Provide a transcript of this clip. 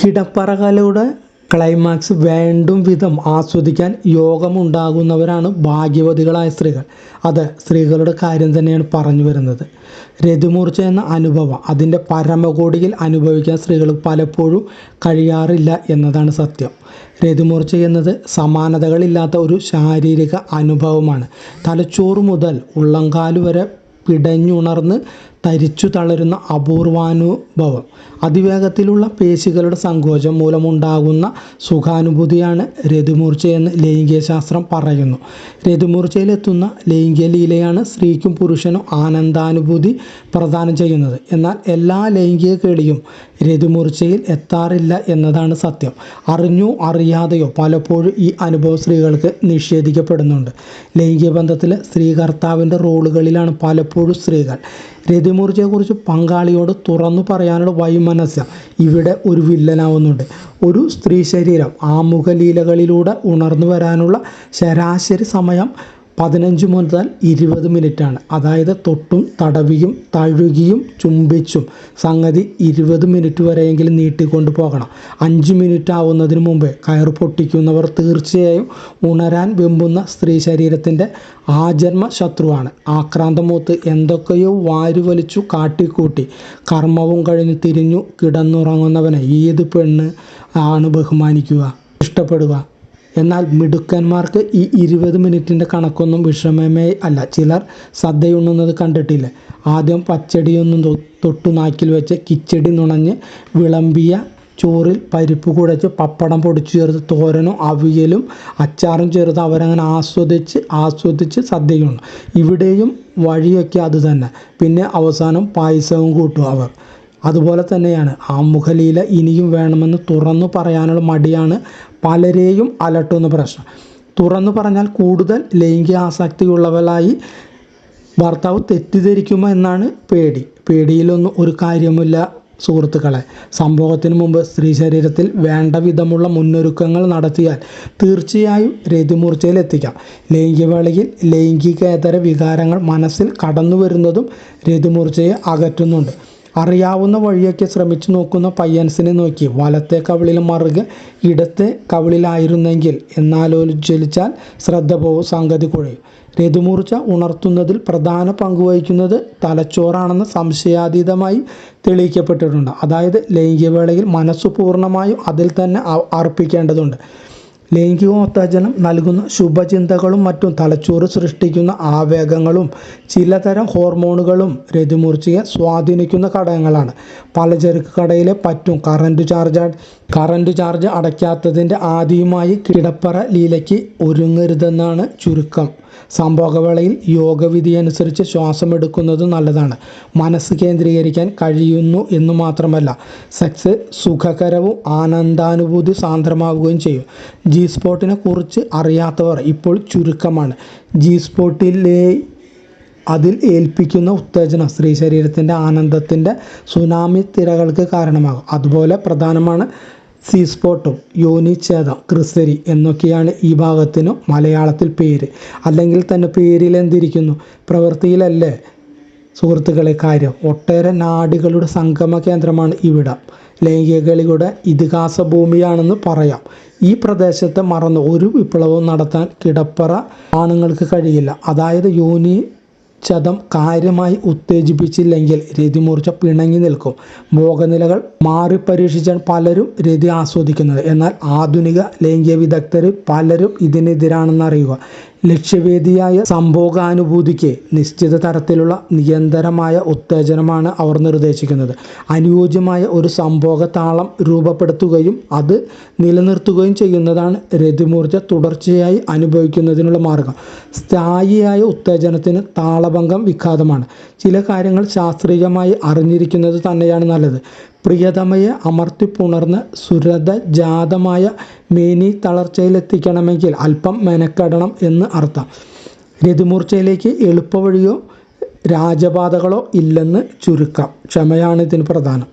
കിടപ്പറകളുടെ climax വേണ്ടും വിധം ആസ്വദിക്കാൻ യോഗമുണ്ടാകുന്നവരാണ് ഭാഗ്യവതികളായ സ്ത്രീകൾ. അത് സ്ത്രീകളുടെ കാര്യം തന്നെയാണ് പറഞ്ഞു വരുന്നത്. രതിമൂർച്ച എന്ന അനുഭവം അതിൻ്റെ പരമകോടിയിൽ അനുഭവിക്കാൻ സ്ത്രീകൾ പലപ്പോഴും കഴിയാറില്ല എന്നതാണ് സത്യം. രതിമൂർച്ച എന്നത് സമാനതകളില്ലാത്ത ഒരു ശാരീരിക അനുഭവമാണ്. തലച്ചോറ് മുതൽ ഉള്ളംകാല് വരെ പിടഞ്ഞുണർന്ന് തരിച്ചു തളരുന്ന അപൂർവാനുഭവം. അതിവേഗത്തിലുള്ള പേശികളുടെ സങ്കോചം മൂലമുണ്ടാകുന്ന സുഖാനുഭൂതിയാണ് രതിമൂർച്ചയെന്ന് ലൈംഗിക ശാസ്ത്രം പറയുന്നു. രതിമൂർച്ചയിലെത്തുന്ന ലൈംഗിക ലീലയാണ് സ്ത്രീക്കും പുരുഷനും ആനന്ദാനുഭൂതി പ്രദാനം ചെയ്യുന്നത്. എന്നാൽ എല്ലാ ലൈംഗിക കേളിയും രതിമൂർച്ചയിൽ എത്താറില്ല എന്നതാണ് സത്യം. അറിഞ്ഞോ അറിയാതെയോ പലപ്പോഴും ഈ അനുഭവം സ്ത്രീകൾക്ക് നിഷേധിക്കപ്പെടുന്നുണ്ട്. ലൈംഗിക ബന്ധത്തിൽ സ്ത്രീകർത്താവിൻ്റെ റോളുകളിലാണ് പലപ്പോഴും സ്ത്രീകൾ. രതിമൂർച്ചയെക്കുറിച്ച് പങ്കാളിയോട് തുറന്നു പറയാനുള്ള വൈമനസ്യം ഇവിടെ ഒരു വില്ലനാവുന്നുണ്ട്. ഒരു സ്ത്രീ ശരീരം ആമുഖലീലകളിലൂടെ ഉണർന്നു വരാനുള്ള ശരാശരി സമയം 15 മുതൽ 20 മിനിറ്റാണ്. അതായത് തൊട്ടും തടവിയും തഴുകിയും ചുംബിച്ചും സംഗതി 20 മിനിറ്റ് വരെയെങ്കിലും നീട്ടിക്കൊണ്ടു പോകണം. 5 മിനിറ്റ് ആവുന്നതിന് മുമ്പേ കയറ് പൊട്ടിക്കുന്നവർ തീർച്ചയായും ഉണരാൻ വെമ്പുന്ന സ്ത്രീ ശരീരത്തിൻ്റെ ആജന്മ ശത്രുവാണ്. ആക്രാന്തമൂത്ത് എന്തൊക്കെയോ വാരി വലിച്ചു കാട്ടിക്കൂട്ടി കർമ്മവും കഴിഞ്ഞ് തിരിഞ്ഞു കിടന്നുറങ്ങുന്നവനെ ഏത് പെണ്ണ് ആണ് ബഹുമാനിക്കുക, ഇഷ്ടപ്പെടുക? എന്നാൽ മിടുക്കന്മാർക്ക് ഈ 20 മിനിറ്റിൻ്റെ കണക്കൊന്നും വിഷമമേ അല്ല. ചിലർ സദ്യയുണ്ണുന്നത് കണ്ടിട്ടില്ലേ? ആദ്യം പച്ചടിയൊന്നും തൊട്ടു നാക്കിൽ വെച്ച് കിച്ചടി നുണഞ്ഞ് വിളമ്പിയ ചോറിൽ പരിപ്പ് കുഴച്ച് പപ്പടം പൊടിച്ചു ചേർത്ത് തോരനും അവിയലും അച്ചാറും ചേർത്ത് അവരങ്ങനെ ആസ്വദിച്ച് സദ്യയുണ്ണും. ഇവിടെയും വഴിയൊക്കെ അതുതന്നെ. പിന്നെ അവസാനം പായസവും കൂട്ടും അവർ. അതുപോലെ തന്നെയാണ് ആമുഖലീല ഇനിയും വേണമെന്ന് തുറന്നു പറയാനുള്ള മടിയാണ് പലരെയും അലട്ടുന്ന പ്രശ്നം. തുറന്നു പറഞ്ഞാൽ കൂടുതൽ ലൈംഗിക ആസക്തിയുള്ളവരായി ഭർത്താവ് തെറ്റിദ്ധരിക്കുമോ എന്നാണ് പേടി. പേടിയിലൊന്നും ഒരു കാര്യമില്ല സുഹൃത്തുക്കളെ. സംഭവത്തിന് മുമ്പ് സ്ത്രീ ശരീരത്തിൽ വേണ്ട വിധമുള്ള മുന്നൊരുക്കങ്ങൾ നടത്തിയാൽ തീർച്ചയായും രതിമൂർച്ചയിൽ എത്തിക്കാം. ലൈംഗികവേളയിൽ ലൈംഗികേതര വികാരങ്ങൾ മനസ്സിൽ കടന്നു വരുന്നതും രതിമൂർച്ചയെ അകറ്റുന്നുണ്ട്. അറിയാവുന്ന വഴിയൊക്കെ ശ്രമിച്ചു നോക്കുന്ന പയ്യൻസിനെ നോക്കി വലത്തെ കവിളിൽ മറുകെ ഇടത്തെ കവിളിലായിരുന്നെങ്കിൽ എന്നാലോചിച്ചാൽ ശ്രദ്ധ പോവും, സംഗതി കുഴയും. രതിമൂർച്ച ഉണർത്തുന്നതിൽ പ്രധാന പങ്കുവഹിക്കുന്നത് തലച്ചോറാണെന്ന് സംശയാതീതമായി തെളിയിക്കപ്പെട്ടിട്ടുണ്ട്. അതായത് ലൈംഗികവേളയിൽ മനസ്സ് പൂർണ്ണമായും അതിൽ തന്നെ അർപ്പിക്കേണ്ടതുണ്ട്. ലൈംഗികോത്തേജനം നൽകുന്ന ശുഭചിന്തകളും മറ്റും തലച്ചോറ് സൃഷ്ടിക്കുന്ന ആവേഗങ്ങളും ചിലതരം ഹോർമോണുകളും രതിമൂർച്ചയെ സ്വാധീനിക്കുന്ന ഘടകങ്ങളാണ്. പലചരക്ക് കടയിലെ പറ്റും കറണ്ട് ചാർജ് അടയ്ക്കാത്തതിൻ്റെ ആദിയുമായി കിടപ്പറ ലീലയ്ക്ക് ഒരുങ്ങരുതെന്നാണ് ചുരുക്കം. സംഭോഗവേളയിൽ യോഗവിധി അനുസരിച്ച് ശ്വാസമെടുക്കുന്നത് നല്ലതാണ്. മനസ്സ് കേന്ദ്രീകരിക്കാൻ കഴിയുന്നു എന്നു മാത്രമല്ല, സെക്സ് സുഖകരവും ആനന്ദാനുഭൂതി സാന്ദ്രമാവുകയും ചെയ്യും. ജി സ്പോട്ടിനെ കുറിച്ച് അറിയാത്തവർ ഇപ്പോൾ ചുരുക്കമാണ്. ജി സ്പോട്ടിലെ അതിൽ ഏൽപ്പിക്കുന്ന ഉത്തേജനം സ്ത്രീ ശരീരത്തിൻ്റെ ആനന്ദത്തിൻ്റെ സുനാമി തിരകൾക്ക് കാരണമാകും. അതുപോലെ പ്രധാനമാണ് സി സ്പോട്ടും യോനിച്ഛേദം, ക്രിസരി എന്നൊക്കെയാണ് ഈ ഭാഗത്തിനു മലയാളത്തിൽ പേര്. അല്ലെങ്കിൽ തന്നെ പേരിൽ എന്തിരിക്കുന്നു, പ്രവൃത്തിയിലല്ലേ സുഹൃത്തുക്കളെ കാര്യം. ഒട്ടേറെ നാഡികളുടെ സംഗമ കേന്ദ്രമാണ് ഇവിടം. ലൈംഗികകളിയുടെ ഇതിഹാസ ഭൂമിയാണെന്ന് പറയാം. ഈ പ്രദേശത്തെ മറന്ന് ഒരു വിപ്ലവവും നടത്താൻ കിടപ്പറ ആണുങ്ങൾക്ക് കഴിയില്ല. അതായത് യോനിച്ഛേദം കാര്യമായി ഉത്തേജിപ്പിച്ചില്ലെങ്കിൽ രതിമൂർച്ച പിണങ്ങി നിൽക്കും. ഭോഗനിലകൾ മാറി പരീക്ഷിച്ചാണ് പലരും രതി ആസ്വദിക്കുന്നത്. എന്നാൽ ആധുനിക ലൈംഗിക വിദഗ്ധരിൽ പലരും ഇതിനെതിരാണെന്ന് അറിയുക. ലക്ഷ്യവേദിയായ സംഭോഗാനുഭൂതിക്ക് നിശ്ചിത തരത്തിലുള്ള നിരന്തരമായ ഉത്തേജനമാണ് അവർ നിർദ്ദേശിക്കുന്നത്. അനുയോജ്യമായ ഒരു സംഭോഗ താളം രൂപപ്പെടുത്തുകയും അത് നിലനിർത്തുകയും ചെയ്യുന്നതാണ് രതിമൂർച്ച തുടർച്ചയായി അനുഭവിക്കുന്നതിനുള്ള മാർഗം. സ്ഥായിയായ ഉത്തേജനത്തിന് താളഭംഗം വിഘാതമാണ്. ചില കാര്യങ്ങൾ ശാസ്ത്രീയമായി അറിഞ്ഞിരിക്കുന്നത് തന്നെയാണ് നല്ലത്. പ്രിയതമയെ അമർത്തിപ്പുണർന്ന് സുരതജാതമായ മേനി തളർച്ചയിലെത്തിക്കണമെങ്കിൽ അല്പം മെനക്കെടണം എന്ന് അർത്ഥം. രതിമൂർച്ചയിലേക്ക് എളുപ്പവഴിയോ രാജപാതകളോ ഇല്ലെന്ന് ചുരുക്കം. ക്ഷമയാണ് ഇതിന് പ്രധാനം.